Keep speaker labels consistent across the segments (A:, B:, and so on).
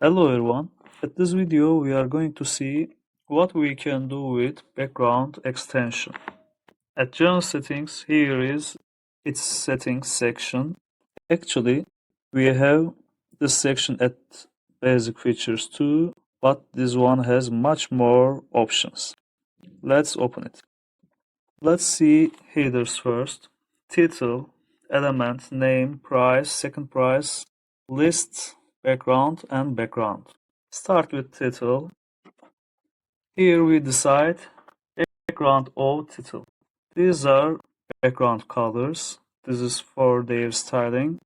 A: Hello everyone. At this video we are going to see what we can do with background extension. At general settings, here is its settings section. Actually, we have this section at basic features too, but this one has much more options. Let's open it. Let's see headers first. Title, element, name, price, second price, list, background and background. Start with title. Here we decide background or title. These are background colors. This is for their styling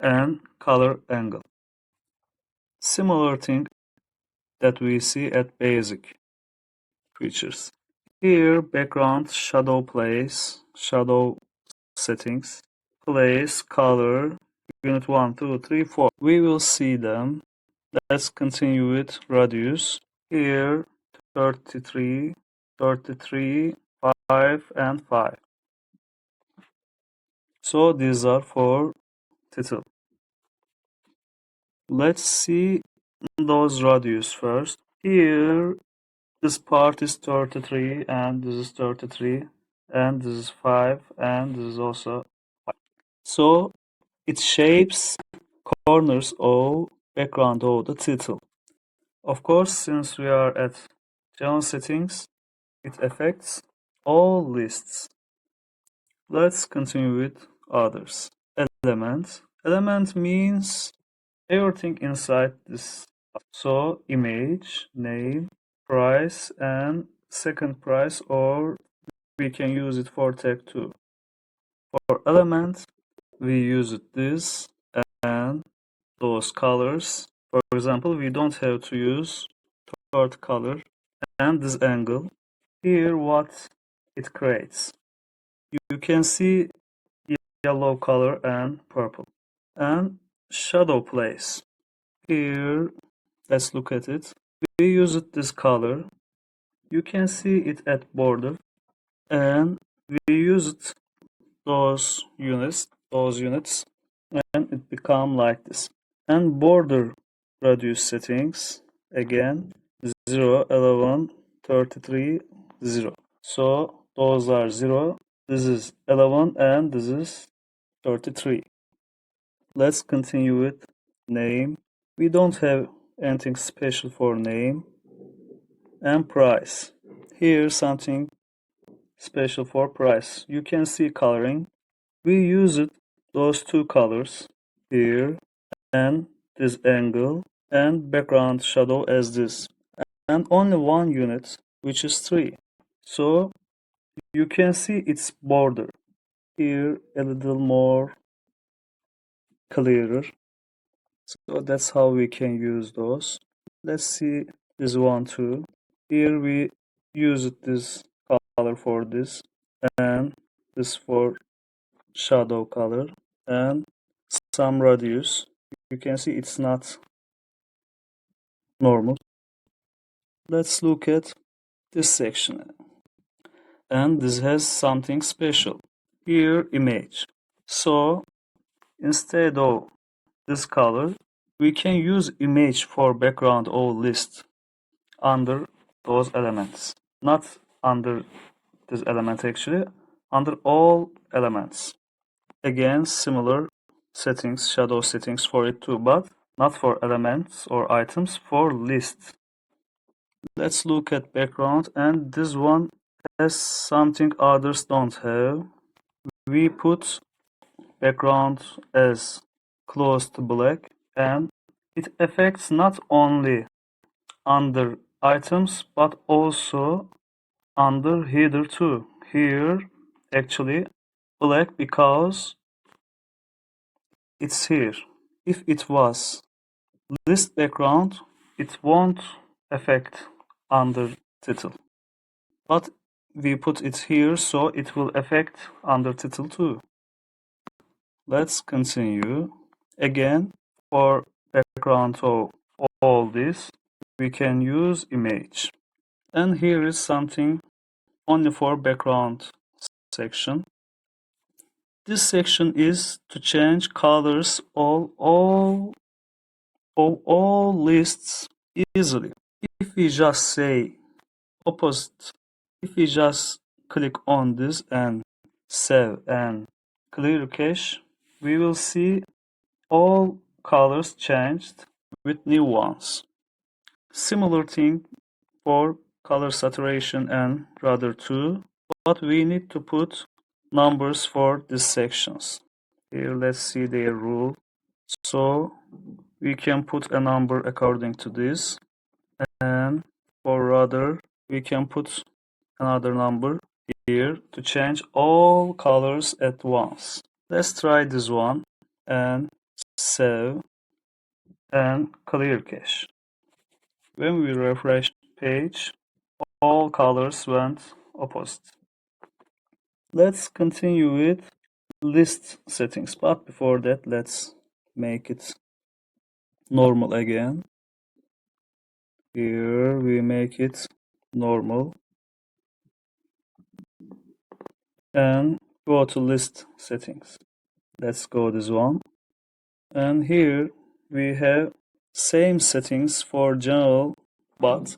A: and color angle. Similar thing that we see at basic features. Here background, shadow place, shadow settings, place, color, unit 1, 2, 3, 4. We will see them. Let's continue with radius. Here 33, 33, 5 and 5. So these are for title. Let's see those radius first. Here this part is 33 and this is 33 and this is 5 and this is also 5. So it shapes corners of background of the title. Of course, since we are at general settings, it affects all lists. Let's continue with others. Element. Element means everything inside this. So image, name, price, and second price, or we can use it for tag too. For element, we use it this and those colors. For example, we don't have to use third color and this angle. Here what it creates. You can see yellow color and purple. And shadow place. Here, let's look at it. We use it this color. You can see it at border. And we use it those units, and it become like this. And border radius settings, again, 0, 11, 33, 0. So those are 0. This is 11 and this is 33. Let's continue with name. We don't have anything special for name. And price. Here's something special for price. You can see coloring. We use it those two colors here and this angle and background shadow as this. And only one unit, which is 3. So you can see its border here a little more clearer. So that's how we can use those. Let's see this one too. Here we use it this color for this and this for shadow color and some radius. You can see it's not normal. Let's look at this section. And this has something special. Here image. So instead of this color, we can use image for background or list under those elements. Not under this element actually, under all elements. Again, similar settings, shadow settings for it too, but not for elements or items, for lists. Let's look at background, and this one has something others don't have. We put background as close to black, and it affects not only under items but also under header too. Here actually black because it's here. If it was list background, it won't affect under title. But we put it here so it will affect under title too. Let's continue. Again, for background of all this, we can use image. And here is something only for background section. This section is to change colors of all of all lists easily. If we just say opposite, if we just click on this and save and clear cache, we will see all colors changed with new ones. Similar thing for color saturation and rudder too, but we need to put numbers for these sections. Here let's see their rule. So we can put a number according to this, and for rudder we can put another number here to change all colors at once. Let's try this one and save and clear cache. When we refresh page, all colors went opposite. Let's continue with list settings, but before that let's make it normal again. Here we make it normal and go to list settings. Let's go this one, and here we have same settings for general, but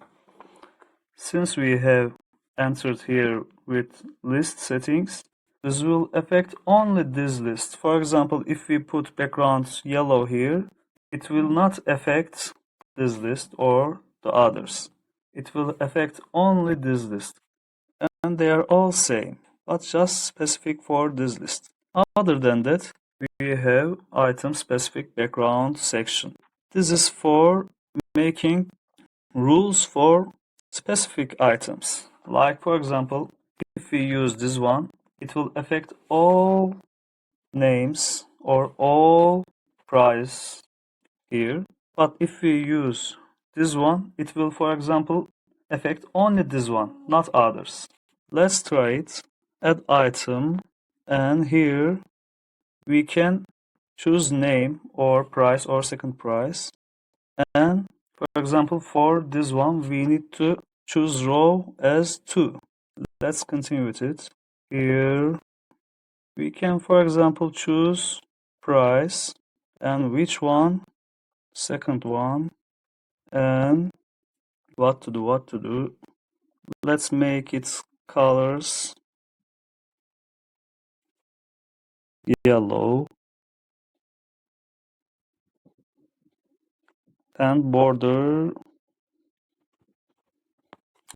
A: since we have entered here with list settings, this will affect only this list. For example, if we put background yellow here, it will not affect this list or the others. It will affect only this list, and they are all same, but just specific for this list. Other than that, we have item specific background section. This is for making rules for specific items. Like for example, if we use this one, it will affect all names or all price here. But if we use this one, it will, for example, affect only this one, not others. Let's try it. Add item, and here we can choose name or price or second price. And for example, for this one, we need to choose row as 2. Let's continue with it. Here we can, for example, choose price and which one, second one, and what to do. Let's make its colors yellow and border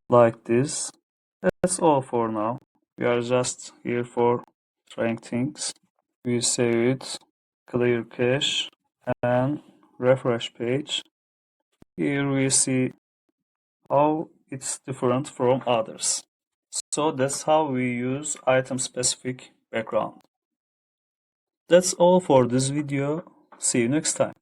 A: like this. That's all for now. We are just here for trying things. We save it, clear cache, and refresh page. Here we see how it's different from others. So that's how we use item specific background. That's all for this video. See you next time.